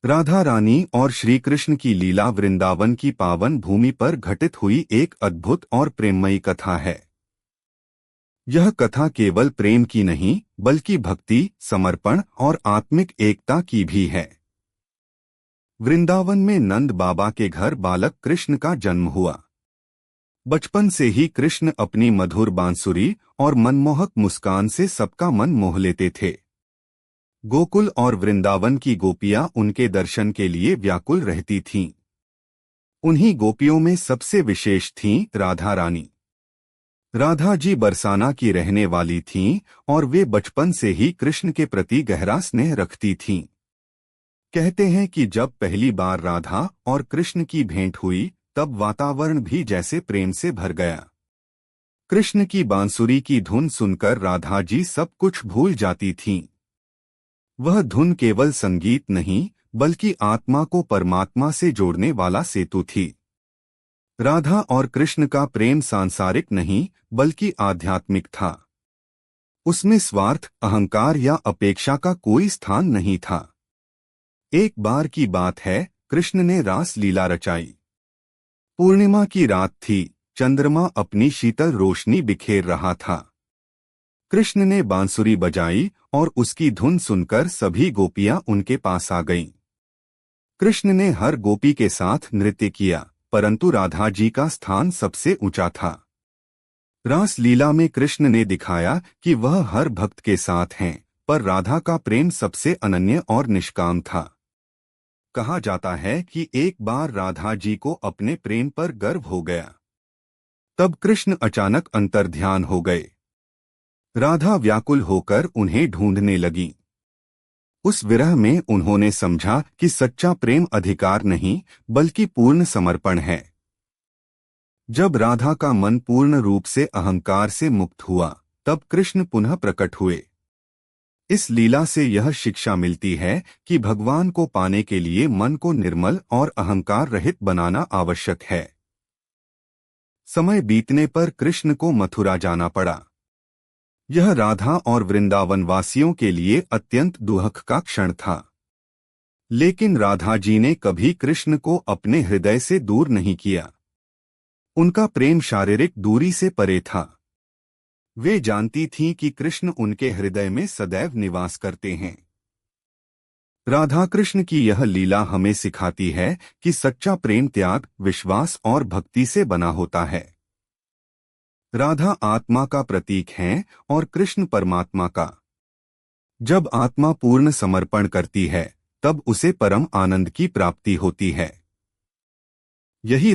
राधा रानी और श्री कृष्ण की लीला वृंदावन की पावन भूमि पर घटित हुई एक अद्भुत और प्रेममयी कथा है। यह कथा केवल प्रेम की नहीं बल्कि भक्ति, समर्पण और आत्मिक एकता की भी है। वृंदावन में नंद बाबा के घर बालक कृष्ण का जन्म हुआ। बचपन से ही कृष्ण अपनी मधुर बांसुरी और मनमोहक मुस्कान से सबका मन मोह लेते थे। गोकुल और वृंदावन की गोपियां उनके दर्शन के लिए व्याकुल रहती थीं। उन्हीं गोपियों में सबसे विशेष थीं राधा रानी। राधा जी बरसाना की रहने वाली थीं और वे बचपन से ही कृष्ण के प्रति गहरा स्नेह रखती थीं। कहते हैं कि जब पहली बार राधा और कृष्ण की भेंट हुई तब वातावरण भी जैसे प्रेम से भर गया। कृष्ण की बांसुरी की धुन सुनकर राधा जी सब कुछ भूल जाती थीं। वह धुन केवल संगीत नहीं बल्कि आत्मा को परमात्मा से जोड़ने वाला सेतु थी। राधा और कृष्ण का प्रेम सांसारिक नहीं बल्कि आध्यात्मिक था। उसमें स्वार्थ, अहंकार या अपेक्षा का कोई स्थान नहीं था। एक बार की बात है, कृष्ण ने रास लीला रचाई। पूर्णिमा की रात थी, चंद्रमा अपनी शीतल रोशनी बिखेर रहा था। कृष्ण ने बांसुरी बजाई और उसकी धुन सुनकर सभी गोपियां उनके पास आ गईं। कृष्ण ने हर गोपी के साथ नृत्य किया, परंतु राधा जी का स्थान सबसे ऊंचा था। रास लीला में कृष्ण ने दिखाया कि वह हर भक्त के साथ हैं, पर राधा का प्रेम सबसे अनन्य और निष्काम था। कहा जाता है कि एक बार राधा जी को अपने प्रेम पर गर्व हो गया। तब कृष्ण अचानक अंतर्ध्यान हो गए। राधा व्याकुल होकर उन्हें ढूंढने लगी। उस विरह में उन्होंने समझा कि सच्चा प्रेम अधिकार नहीं बल्कि पूर्ण समर्पण है। जब राधा का मन पूर्ण रूप से अहंकार से मुक्त हुआ तब कृष्ण पुनः प्रकट हुए। इस लीला से यह शिक्षा मिलती है कि भगवान को पाने के लिए मन को निर्मल और अहंकार रहित बनाना आवश्यक है। समय बीतने पर कृष्ण को मथुरा जाना पड़ा। यह राधा और वृंदावन वासियों के लिए अत्यंत दुख का क्षण था। लेकिन राधा जी ने कभी कृष्ण को अपने हृदय से दूर नहीं किया। उनका प्रेम शारीरिक दूरी से परे था। वे जानती थीं कि कृष्ण उनके हृदय में सदैव निवास करते हैं। राधा कृष्ण की यह लीला हमें सिखाती है कि सच्चा प्रेम त्याग, विश्वास और भक्ति से बना होता है। राधा आत्मा का प्रतीक है और कृष्ण परमात्मा का। जब आत्मा पूर्ण समर्पण करती है तब उसे परम आनंद की प्राप्ति होती है। यही